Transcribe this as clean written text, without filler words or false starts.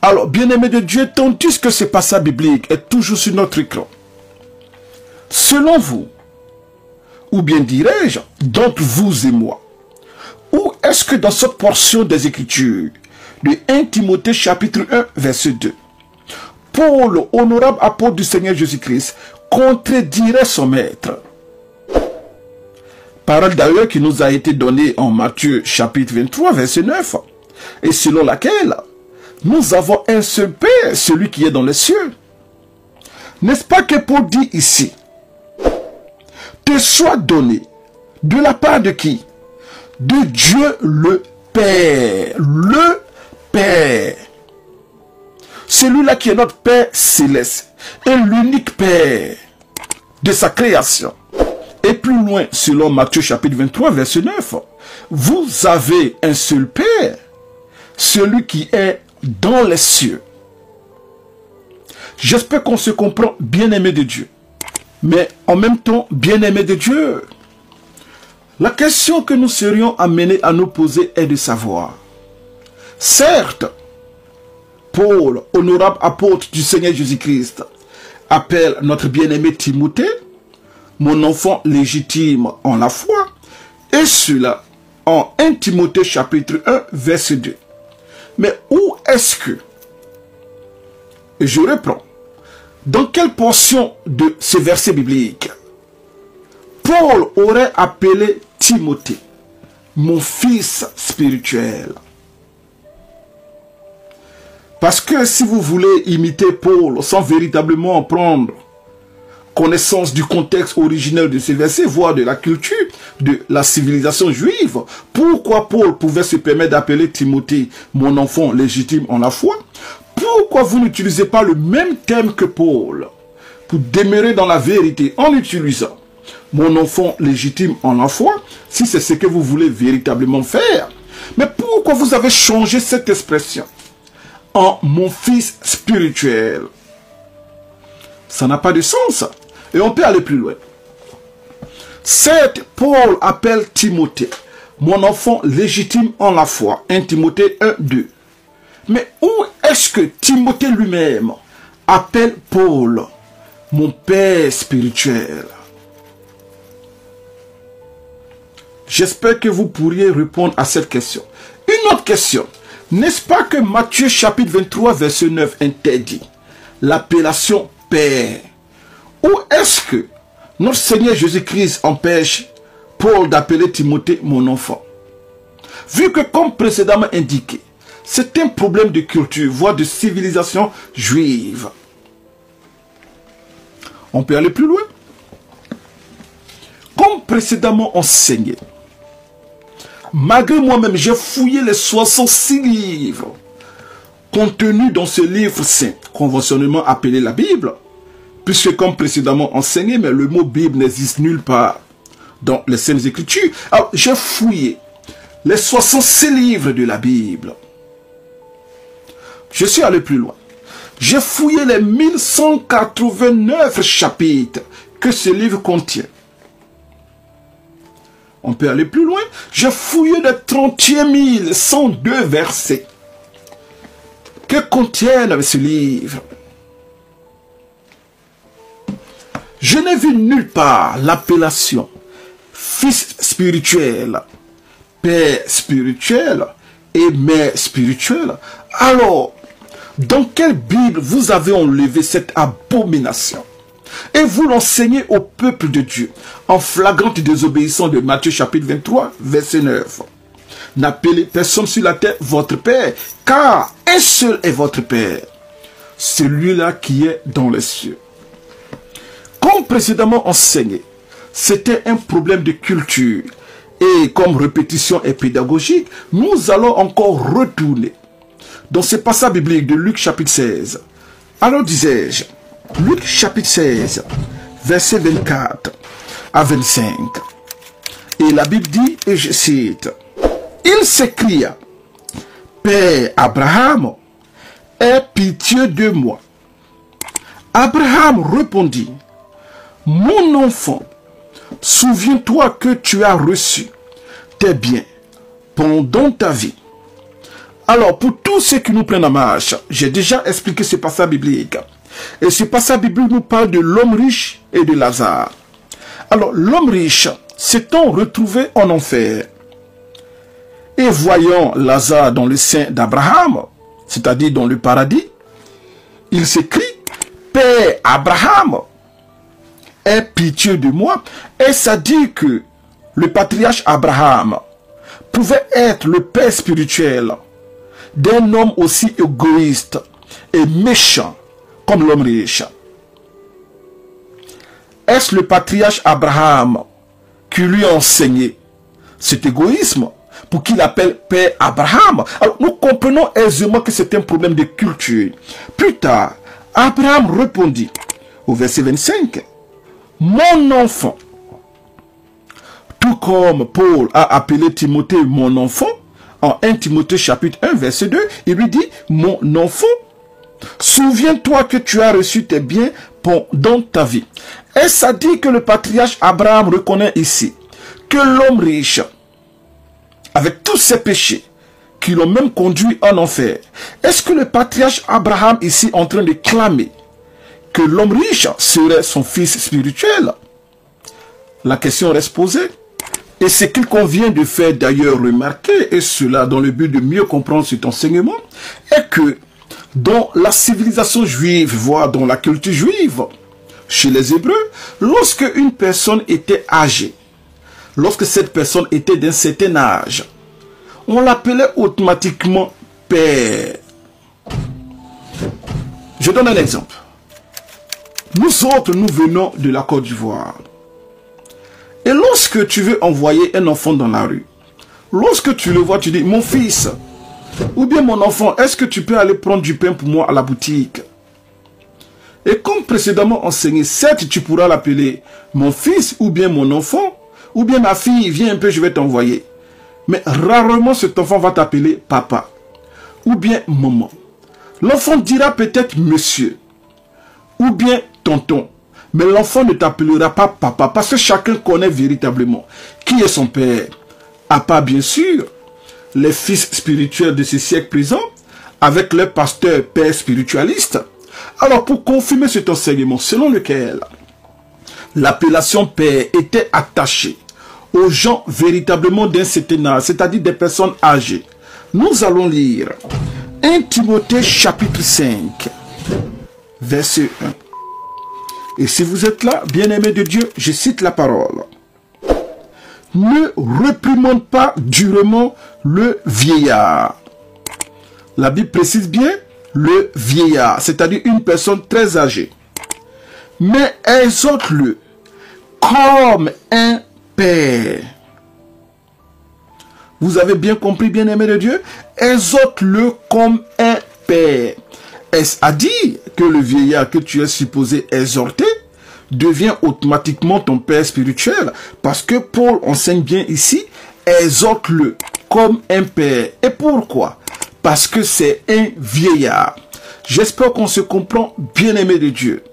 Alors, bien-aimés de Dieu, tandis que ce passage biblique est toujours sur notre écran, selon vous, ou bien dirais-je, d'entre vous et moi, où est-ce que dans cette portion des Écritures, de 1 Timothée chapitre 1, verset 2, Paul, honorable apôtre du Seigneur Jésus-Christ, contredirait son maître? Parole d'ailleurs qui nous a été donnée en Matthieu chapitre 23, verset 9, et selon laquelle nous avons un seul Père, celui qui est dans les cieux. N'est-ce pas que Paul dit ici, te soit donné de la part de qui? De Dieu le Père. Le Père. Celui-là qui est notre Père céleste et l'unique Père de sa création. Et plus loin, selon Matthieu chapitre 23, verset 9, vous avez un seul Père, celui qui est dans les cieux. J'espère qu'on se comprend, bien-aimé de Dieu. Mais en même temps, bien-aimé de Dieu, la question que nous serions amenés à nous poser est de savoir. Certes, Paul, honorable apôtre du Seigneur Jésus-Christ, appelle notre bien-aimé Timothée, mon enfant légitime en la foi, et cela en 1 Timothée chapitre 1, verset 2. Mais où est-ce que, et je reprends, dans quelle portion de ce verset biblique, Paul aurait appelé Timothée, mon fils spirituel? Parce que si vous voulez imiter Paul sans véritablement prendre connaissance du contexte originel de ce verset, voire de la culture, de la civilisation juive, pourquoi Paul pouvait se permettre d'appeler Timothée mon enfant légitime en la foi? Pourquoi vous n'utilisez pas le même terme que Paul pour demeurer dans la vérité en utilisant mon enfant légitime en la foi, si c'est ce que vous voulez véritablement faire? Mais pourquoi vous avez changé cette expression en mon fils spirituel? Ça n'a pas de sens. Et on peut aller plus loin. Certes, Paul appelle Timothée mon enfant légitime en la foi. 1 Timothée 1, 2. Mais où est-ce que Timothée lui-même appelle Paul mon père spirituel? J'espère que vous pourriez répondre à cette question. Une autre question. N'est-ce pas que Matthieu chapitre 23 verset 9 interdit l'appellation Père? Où est-ce que notre Seigneur Jésus-Christ empêche Paul d'appeler Timothée mon enfant? Vu que comme précédemment indiqué, c'est un problème de culture, voire de civilisation juive. On peut aller plus loin. Comme précédemment enseigné, malgré moi-même, j'ai fouillé les 66 livres contenus dans ce livre saint, conventionnellement appelé la Bible, puisque comme précédemment enseigné, mais le mot Bible n'existe nulle part dans les Saintes Écritures. Alors, j'ai fouillé les 66 livres de la Bible. Je suis allé plus loin. J'ai fouillé les 1189 chapitres que ce livre contient. On peut aller plus loin. J'ai fouillé les 31 102 versets que contiennent ce livre. Je n'ai vu nulle part l'appellation fils spirituel, père spirituel et mère spirituelle. Alors, dans quelle Bible vous avez enlevé cette abomination et vous l'enseignez au peuple de Dieu en flagrante désobéissance de Matthieu chapitre 23, verset 9. N'appelez personne sur la terre votre Père, car un seul est votre Père, celui-là qui est dans les cieux. Comme précédemment enseigné, c'était un problème de culture. Et comme répétition est pédagogique, nous allons encore retourner dans ce passage biblique de Luc chapitre 16. Alors disais-je, Luc chapitre 16, verset 24 à 25. Et la Bible dit, et je cite, « Il s'écria, Père Abraham, aie pitié de moi. Abraham répondit, mon enfant, souviens-toi que tu as reçu tes biens pendant ta vie, Alors, pour tous ceux qui nous prennent en marche, j'ai déjà expliqué ce passage biblique. Et ce passage biblique nous parle de l'homme riche et de Lazare. Alors, l'homme riche s'étant retrouvé en enfer, et voyant Lazare dans le sein d'Abraham, c'est-à-dire dans le paradis, il s'écrie, Père Abraham, aie pitié de moi. Et ça dit que le patriarche Abraham pouvait être le père spirituel d'un homme aussi égoïste et méchant comme l'homme riche. Est-ce le patriarche Abraham qui lui a enseigné cet égoïsme pour qu'il appelle Père Abraham? Alors nous comprenons aisément que c'est un problème de culture. Plus tard, Abraham répondit au verset 25, mon enfant, tout comme Paul a appelé Timothée mon enfant, en 1 Timothée chapitre 1 verset 2, il lui dit, mon enfant, souviens-toi que tu as reçu tes biens pendant ta vie. Et ça dit que le patriarche Abraham reconnaît ici que l'homme riche, avec tous ses péchés, qui l'ont même conduit en enfer, est-ce que le patriarche Abraham ici est en train de clamer que l'homme riche serait son fils spirituel? La question reste posée. Et ce qu'il convient de faire d'ailleurs remarquer, et cela dans le but de mieux comprendre cet enseignement, est que dans la civilisation juive, voire dans la culture juive, chez les Hébreux, lorsque une personne était âgée, lorsque cette personne était d'un certain âge, on l'appelait automatiquement père. Je donne un exemple. Nous autres, nous venons de la Côte d'Ivoire. Et lorsque tu veux envoyer un enfant dans la rue, lorsque tu le vois, tu dis, mon fils, ou bien mon enfant, est-ce que tu peux aller prendre du pain pour moi à la boutique? Et comme précédemment enseigné, certes, tu pourras l'appeler mon fils, ou bien mon enfant, ou bien ma fille, viens un peu, je vais t'envoyer. Mais rarement cet enfant va t'appeler papa, ou bien maman. L'enfant dira peut-être monsieur, ou bien tonton. Mais l'enfant ne t'appellera pas papa, parce que chacun connaît véritablement qui est son père. À part bien sûr les fils spirituels de ce siècle présent, avec leur pasteur père spiritualiste. Alors pour confirmer cet enseignement, selon lequel l'appellation père était attachée aux gens véritablement d'un certain âge, c'est-à-dire des personnes âgées, nous allons lire 1 Timothée chapitre 5, verset 1. Et si vous êtes là, bien-aimés de Dieu, je cite la parole. Ne réprimande pas durement le vieillard. La Bible précise bien le vieillard, c'est-à-dire une personne très âgée. Mais exhorte-le comme un père. Vous avez bien compris, bien-aimés de Dieu? Exhorte-le comme un père. Est-ce à dire que le vieillard que tu es supposé exhorter devient automatiquement ton père spirituel? Parce que Paul enseigne bien ici, exhorte-le comme un père. Et pourquoi? Parce que c'est un vieillard. J'espère qu'on se comprend, bien-aimé de Dieu.